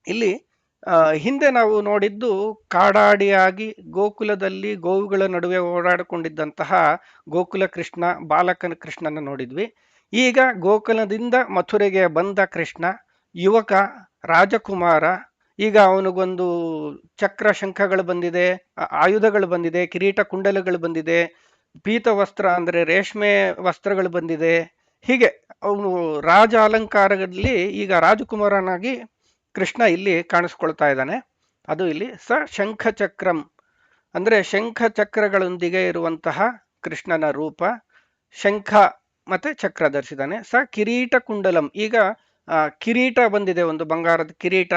ಇಲ್ಲಿ ಹಿಂದೆ ನಾವು ನೋಡಿದ್ದು ಕಾಡಾಡಿಯಾಗಿ ಗೋಕುಲದಲ್ಲಿ ಗೋವುಗಳ ನಡುವೆ ಓಡಾಡಿಕೊಂಡಿದ್ದಂತಹ ಗೋಕುಲ ಕೃಷ್ಣ, ಬಾಲಕನ ಕೃಷ್ಣನ ನೋಡಿದ್ವಿ. ಈಗ ಗೋಕುಲದಿಂದ ಮಥುರೆಗೆ ಬಂದ ಕೃಷ್ಣ ಯುವಕ, ರಾಜಕುಮಾರ. ಈಗ ಅವನಿಗೊಂದು ಚಕ್ರ ಶಂಖಗಳು ಬಂದಿದೆ, ಆಯುಧಗಳು ಬಂದಿದೆ, ಕಿರೀಟ ಕುಂಡಲಗಳು ಬಂದಿದೆ, ಪೀತವಸ್ತ್ರ ಅಂದರೆ ರೇಷ್ಮೆ ವಸ್ತ್ರಗಳು ಬಂದಿದೆ. ಹೀಗೆ ಅವನು ರಾಜ ಅಲಂಕಾರದಲ್ಲಿ ಈಗ ರಾಜಕುಮಾರನಾಗಿ ಕೃಷ್ಣ ಇಲ್ಲಿ ಕಾಣಿಸ್ಕೊಳ್ತಾ ಇದ್ದಾನೆ. ಅದು ಇಲ್ಲಿ ಸ ಶಂಖಚಕ್ರಂ ಅಂದರೆ ಶಂಖ ಚಕ್ರಗಳೊಂದಿಗೆ ಇರುವಂತಹ ಕೃಷ್ಣನ ರೂಪ. ಶಂಖ ಮತ್ತೆ ಚಕ್ರ ಧರಿಸಿದ್ದಾನೆ. ಸ ಕಿರೀಟ ಕುಂಡಲಂ, ಈಗ ಕಿರೀಟ ಬಂದಿದೆ, ಒಂದು ಬಂಗಾರದ ಕಿರೀಟ.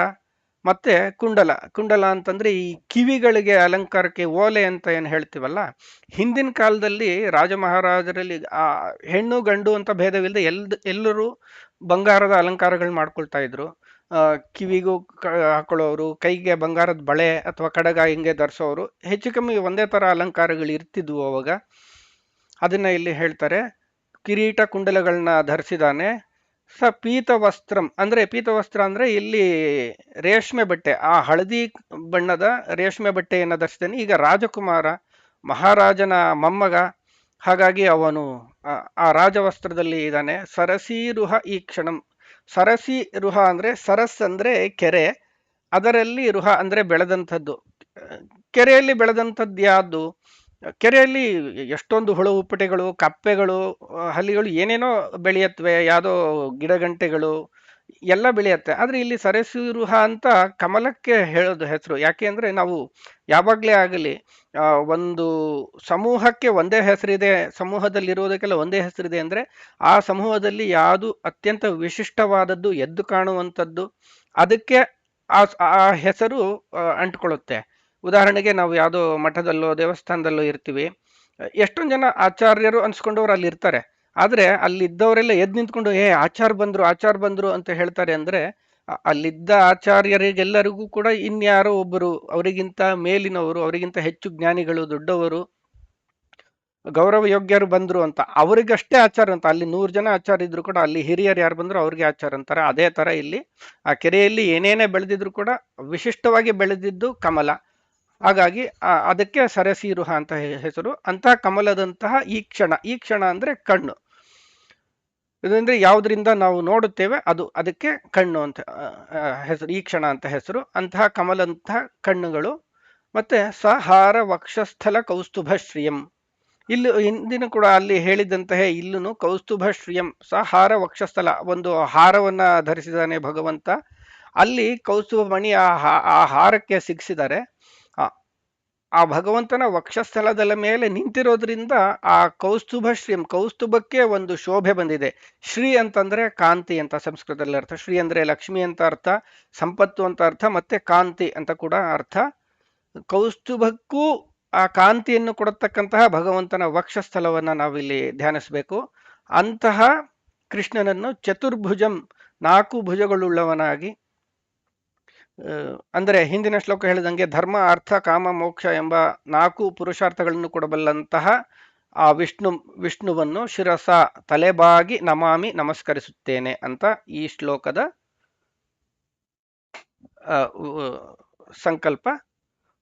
ಮತ್ತೆ ಕುಂಡಲ. ಕುಂಡಲ ಅಂತಂದ್ರೆ ಈ ಕಿವಿಗಳಿಗೆ ಅಲಂಕಾರಕ್ಕೆ ಓಲೆ ಅಂತ ಏನು ಹೇಳ್ತೀವಲ್ಲ, ಹಿಂದಿನ ಕಾಲದಲ್ಲಿ ರಾಜ ಮಹಾರಾಜರಲ್ಲಿ ಹೆಣ್ಣು ಗಂಡು ಅಂತ ಭೇದವಿಲ್ಲದೆ ಎಲ್ಲರೂ ಬಂಗಾರದ ಅಲಂಕಾರಗಳು ಮಾಡ್ಕೊಳ್ತಾ ಇದ್ರು. ಕಿವಿಗೂ ಹಾಕೊಳ್ಳೋರು, ಕೈಗೆ ಬಂಗಾರದ ಬಳೆ ಅಥವಾ ಕಡಗ ಹಿಂಗೆ ಧರಿಸೋರು, ಹೆಚ್ಚು ಕಮ್ಮಿ ಒಂದೇ ತರ ಅಲಂಕಾರಗಳು ಇರ್ತಿದ್ವು ಅವಾಗ. ಅದನ್ನ ಇಲ್ಲಿ ಹೇಳ್ತಾರೆ. ಕಿರೀಟ ಕುಂಡಲಗಳನ್ನ ಧರಿಸಿದಾನೆ. ಸ ಪೀತವಸ್ತ್ರಂ ಅಂದ್ರೆ, ಪೀತವಸ್ತ್ರ ಅಂದ್ರೆ ಇಲ್ಲಿ ರೇಷ್ಮೆ ಬಟ್ಟೆ, ಆ ಹಳದಿ ಬಣ್ಣದ ರೇಷ್ಮೆ ಬಟ್ಟೆಯನ್ನು ಧರಿಸಿದ್ದಾನೆ. ಈಗ ರಾಜಕುಮಾರ, ಮಹಾರಾಜನ ಮೊಮ್ಮಗ, ಹಾಗಾಗಿ ಅವನು ಆ ರಾಜವಸ್ತ್ರದಲ್ಲಿ ಇದ್ದಾನೆ. ಸರಸೀರುಹ ಈ ಕ್ಷಣಂ. ಸರಸಿ ರುಹ ಅಂದ್ರೆ, ಸರಸ್ ಅಂದ್ರೆ ಕೆರೆ, ಅದರಲ್ಲಿ ರುಹ ಅಂದ್ರೆ ಬೆಳೆದಂಥದ್ದು. ಕೆರೆಯಲ್ಲಿ ಬೆಳೆದಂಥದ್ದು ಯಾವುದು? ಕೆರೆಯಲ್ಲಿ ಎಷ್ಟೊಂದು ಹುಳು ಹುಪ್ಪಟೆಗಳು, ಕಪ್ಪೆಗಳು, ಹಲ್ಲಿಗಳು ಏನೇನೋ ಬೆಳೆಯತ್ವೆ, ಯಾವುದೋ ಗಿಡಗಂಟೆಗಳು ಎಲ್ಲ ಬೆಳೆಯತ್ತೆ. ಆದ್ರೆ ಇಲ್ಲಿ ಸರಸೀರುಹ ಅಂತ ಕಮಲಕ್ಕೆ ಹೇಳೋದು ಹೆಸರು. ಯಾಕೆ ಅಂದ್ರೆ ನಾವು ಯಾವಾಗಲೇ ಆಗಲಿ ಒಂದು ಸಮೂಹಕ್ಕೆ ಒಂದೇ ಹೆಸರಿದೆ, ಸಮೂಹದಲ್ಲಿರುವುದಕ್ಕೆಲ್ಲ ಒಂದೇ ಹೆಸರಿದೆ ಅಂದ್ರೆ ಆ ಸಮೂಹದಲ್ಲಿ ಯಾವುದು ಅತ್ಯಂತ ವಿಶಿಷ್ಟವಾದದ್ದು, ಎದ್ದು ಕಾಣುವಂಥದ್ದು, ಅದಕ್ಕೆ ಆ ಹೆಸರು ಅಂಟ್ಕೊಳ್ಳುತ್ತೆ. ಉದಾಹರಣೆಗೆ ನಾವು ಯಾವುದೋ ಮಠದಲ್ಲೋ ದೇವಸ್ಥಾನದಲ್ಲೋ ಇರ್ತೀವಿ, ಎಷ್ಟೊಂದು ಜನ ಆಚಾರ್ಯರು ಅನ್ಸ್ಕೊಂಡವ್ರು ಅಲ್ಲಿ ಇರ್ತಾರೆ. ಆದ್ರೆ ಅಲ್ಲಿದ್ದವರೆಲ್ಲ ಎದ್ದು ನಿಂತ್ಕೊಂಡು ಆಚಾರ್ ಬಂದ್ರು ಅಂತ ಹೇಳ್ತಾರೆ. ಅಂದ್ರೆ ಅಲ್ಲಿದ್ದ ಆಚಾರ್ಯರಿಗೆಲ್ಲರಿಗೂ ಕೂಡ ಇನ್ಯಾರೋ ಒಬ್ಬರು ಅವರಿಗಿಂತ ಮೇಲಿನವರು, ಅವರಿಗಿಂತ ಹೆಚ್ಚು ಜ್ಞಾನಿಗಳು, ದೊಡ್ಡವರು, ಗೌರವ ಯೋಗ್ಯರು ಬಂದ್ರು ಅಂತ ಅವರಿಗಷ್ಟೇ ಆಚಾರ ಅಂತ. ಅಲ್ಲಿ 100 ಜನ ಆಚಾರ ಇದ್ರು ಕೂಡ ಅಲ್ಲಿ ಹಿರಿಯರು ಯಾರು ಬಂದ್ರು ಅವ್ರಿಗೆ ಆಚಾರ ಅಂತಾರೆ. ಅದೇ ತರ ಇಲ್ಲಿ ಆ ಕೆರೆಯಲ್ಲಿ ಏನೇನೇ ಬೆಳೆದಿದ್ರು ಕೂಡ ವಿಶಿಷ್ಟವಾಗಿ ಬೆಳೆದಿದ್ದು ಕಮಲ. ಹಾಗಾಗಿ ಅದಕ್ಕೆ ಸರಸೀರುಹ ಅಂತ ಹೆಸರು. ಅಂತಹ ಕಮಲದಂತಹ ಈ ಕ್ಷಣ ಅಂದ್ರೆ ಕಣ್ಣು. ಇದಂದ್ರೆ ಯಾವುದರಿಂದ ನಾವು ನೋಡುತ್ತೇವೆ ಅದಕ್ಕೆ ಕಣ್ಣು ಅಂತ ಹೆಸರು, ಈ ಕ್ಷಣ ಅಂತ ಹೆಸರು. ಅಂತಹ ಕಮಲಂತಹ ಕಣ್ಣುಗಳು. ಮತ್ತೆ ಸಹಾರ ವಕ್ಷಸ್ಥಲ ಕೌಸ್ತುಭ ಶ್ರಿಯಂ. ಇಲ್ಲಿ ಹಿಂದಿನ ಕೂಡ ಅಲ್ಲಿ ಹೇಳಿದಂತಹ ಇಲ್ಲೂ ಕೌಸ್ತುಭ ಶ್ರಿಯಂ ಸಹಾರ ವಕ್ಷಸ್ಥಲ, ಒಂದು ಹಾರವನ್ನ ಧರಿಸಿದಾನೆ ಭಗವಂತ. ಅಲ್ಲಿ ಕೌಸ್ತುಭ ಮಣಿ ಆ ಹಾರಕ್ಕೆ ಸಿಕ್ಕಿಸಿದ್ದಾರೆ. ಆ ಭಗವಂತನ ವಕ್ಷಸ್ಥಲದ ಮೇಲೆ ನಿಂತಿರೋದ್ರಿಂದ ಆ ಕೌಸ್ತುಭ ಶ್ರೀಂ, ಕೌಸ್ತುಭಕ್ಕೆ ಒಂದು ಶೋಭೆ ಬಂದಿದೆ. ಶ್ರೀ ಅಂತಂದ್ರೆ ಕಾಂತಿ ಅಂತ ಸಂಸ್ಕೃತದಲ್ಲಿ ಅರ್ಥ. ಶ್ರೀ ಅಂದ್ರೆ ಲಕ್ಷ್ಮಿ ಅಂತ ಅರ್ಥ, ಸಂಪತ್ತು ಅಂತ ಅರ್ಥ, ಮತ್ತೆ ಕಾಂತಿ ಅಂತ ಕೂಡ ಅರ್ಥ. ಕೌಸ್ತುಭಕ್ಕೂ ಆ ಕಾಂತಿಯನ್ನು ಕೊಡತಕ್ಕಂತಹ ಭಗವಂತನ ವಕ್ಷಸ್ಥಲವನ್ನ ನಾವಿಲ್ಲಿ ಧ್ಯಾನಿಸಬೇಕು. ಅಂತಹ ಕೃಷ್ಣನನ್ನು ಚತುರ್ಭುಜಂ, 4 ಭುಜಗಳುಳ್ಳವನಾಗಿ, ಅಂದರೆ ಹಿಂದಿನ ಶ್ಲೋಕ ಹೇಳಿದಂಗೆ ಧರ್ಮ ಅರ್ಥ ಕಾಮ ಮೋಕ್ಷ ಎಂಬ 4 ಪುರುಷಾರ್ಥಗಳನ್ನು ಕೊಡಬಲ್ಲಂತಹ ಆ ವಿಷ್ಣುವನ್ನು ಶಿರಸ, ತಲೆಬಾಗಿ ನಮಾಮಿ, ನಮಸ್ಕರಿಸುತ್ತೇನೆ ಅಂತ ಈ ಶ್ಲೋಕದ ಸಂಕಲ್ಪ.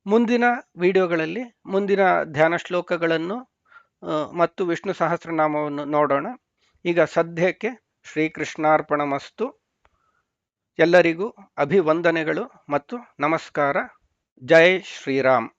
ಮುಂದಿನ ವಿಡಿಯೋಗಳಲ್ಲಿ ಮುಂದಿನ ಧ್ಯಾನ ಶ್ಲೋಕಗಳನ್ನು ಮತ್ತು ವಿಷ್ಣು ಸಹಸ್ರನಾಮವನ್ನು ನೋಡೋಣ. ಈಗ ಸದ್ಯಕ್ಕೆ ಶ್ರೀಕೃಷ್ಣಾರ್ಪಣಮಸ್ತು. ಎಲ್ಲರಿಗೂ ಅಭಿವಂದನೆಗಳು ಮತ್ತು ನಮಸ್ಕಾರ. ಜೈ ಶ್ರೀರಾಮ್.